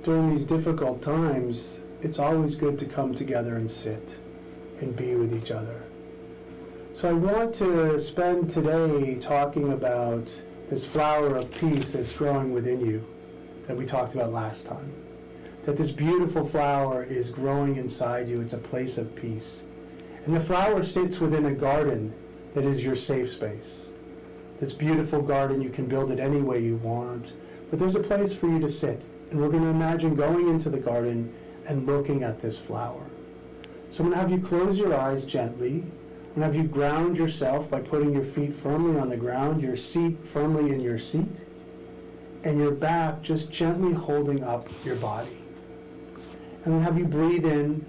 during these difficult times, it's always good to come together and sit and be with each other. So I want to spend today talking about this flower of peace that's growing within you that we talked about last time. That this beautiful flower is growing inside you. It's a place of peace. And the flower sits within a garden that is your safe space. This beautiful garden, you can build it any way you want, but there's a place for you to sit. And we're going to imagine going into the garden and looking at this flower. So I'm going to have you close your eyes gently. I'm going to have you ground yourself by putting your feet firmly on the ground, your seat firmly in your seat, and your back just gently holding up your body. I'm going to have you breathe in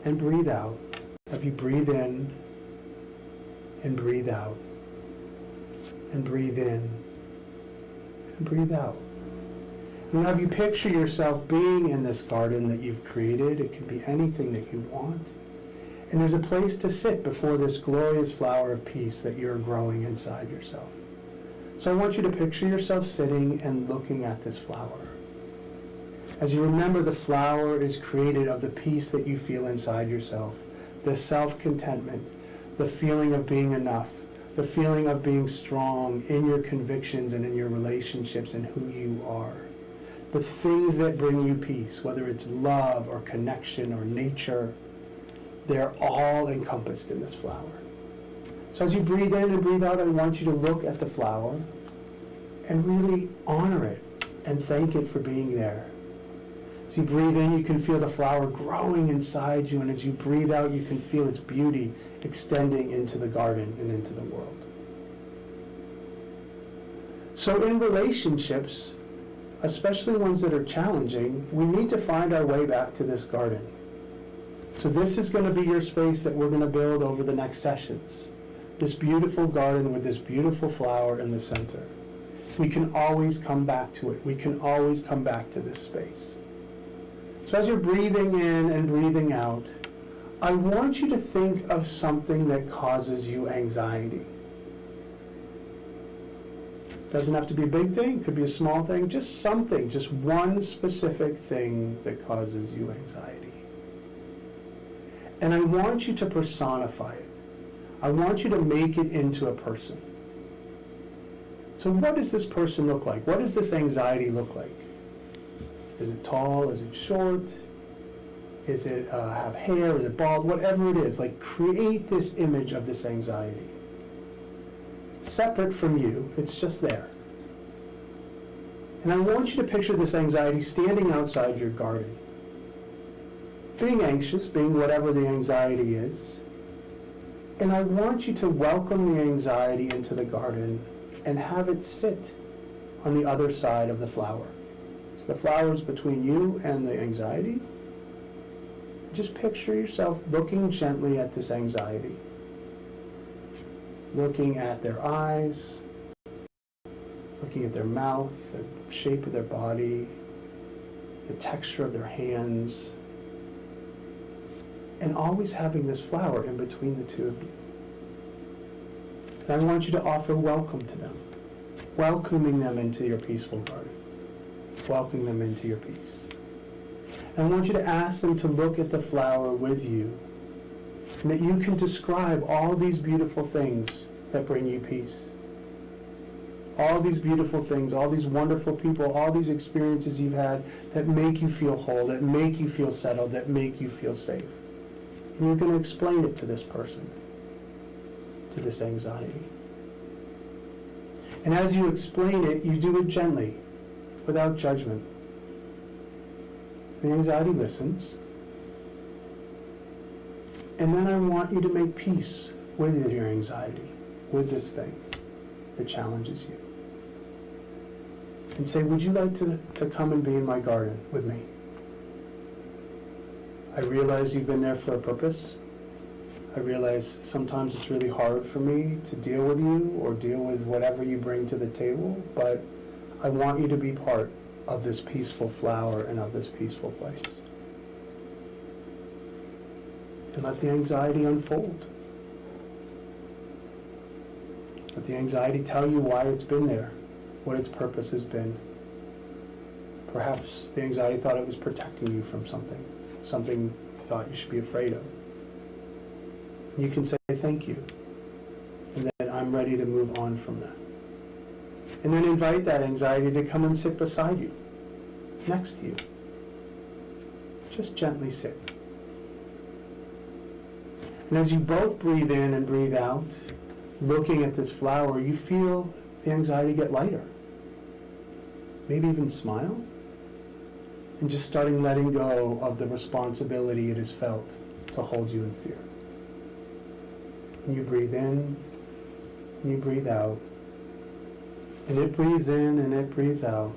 and breathe out. Have you breathe in and breathe out. And breathe in and breathe out. And have you picture yourself being in this garden that you've created. It can be anything that you want. And there's a place to sit before this glorious flower of peace that you're growing inside yourself. So I want you to picture yourself sitting and looking at this flower. As you remember, the flower is created of the peace that you feel inside yourself, the self-contentment, the feeling of being enough, the feeling of being strong in your convictions and in your relationships and who you are. The things that bring you peace, whether it's love or connection or nature, they're all encompassed in this flower. So as you breathe in and breathe out, I want you to look at the flower and really honor it and thank it for being there. As you breathe in, you can feel the flower growing inside you, and as you breathe out, you can feel its beauty extending into the garden and into the world. So in relationships, especially ones that are challenging, we need to find our way back to this garden. So this is going to be your space that we're going to build over the next sessions. This beautiful garden with this beautiful flower in the center. We can always come back to it. We can always come back to this space. So as you're breathing in and breathing out, I want you to think of something that causes you anxiety. Doesn't have to be a big thing, could be a small thing, just something, just one specific thing that causes you anxiety. And I want you to personify it. I want you to make it into a person. So what does this person look like? What does this anxiety look like? Is it tall? Is it short? Is it have hair? Is it bald? Whatever it is, like create this image of this anxiety. Separate from you, it's just there. And I want you to picture this anxiety standing outside your garden. Being anxious, being whatever the anxiety is. And I want you to welcome the anxiety into the garden and have it sit on the other side of the flower. So the flower is between you and the anxiety. Just picture yourself looking gently at this anxiety. Looking at their eyes, looking at their mouth, the shape of their body, the texture of their hands, and always having this flower in between the two of you. And I want you to offer welcome to them, welcoming them into your peaceful garden, welcoming them into your peace. And I want you to ask them to look at the flower with you, and that you can describe all these beautiful things that bring you peace. All these beautiful things, all these wonderful people, all these experiences you've had that make you feel whole, that make you feel settled, that make you feel safe. And you're going to explain it to this person, to this anxiety. And as you explain it, you do it gently, without judgment. The anxiety listens. And then I want you to make peace with your anxiety, with this thing that challenges you. And say, would you like to come and be in my garden with me? I realize you've been there for a purpose. I realize sometimes it's really hard for me to deal with you or deal with whatever you bring to the table, but I want you to be part of this peaceful flower and of this peaceful place. And let the anxiety unfold. Let the anxiety tell you why it's been there, what its purpose has been. Perhaps the anxiety thought it was protecting you from something you thought you should be afraid of. You can say thank you, and then I'm ready to move on from that. And then invite that anxiety to come and sit beside you, next to you. Just gently sit. And as you both breathe in and breathe out, looking at this flower, you feel the anxiety get lighter. Maybe even smile. And just starting letting go of the responsibility it has felt to hold you in fear. And you breathe in, and you breathe out. And it breathes in and it breathes out.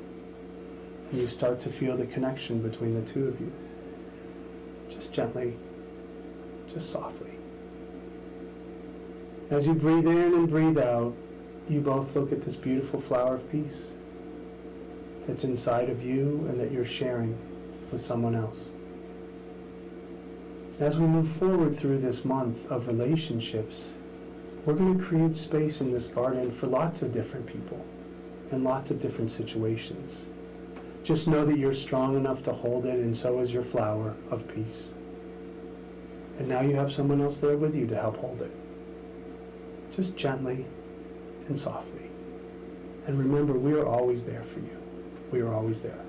And you start to feel the connection between the two of you. Just gently, just softly. As you breathe in and breathe out, you both look at this beautiful flower of peace that's inside of you and that you're sharing with someone else. As we move forward through this month of relationships, we're going to create space in this garden for lots of different people and lots of different situations. Just know that you're strong enough to hold it, and so is your flower of peace. And now you have someone else there with you to help hold it. Just gently and softly. And remember, we are always there for you. We are always there.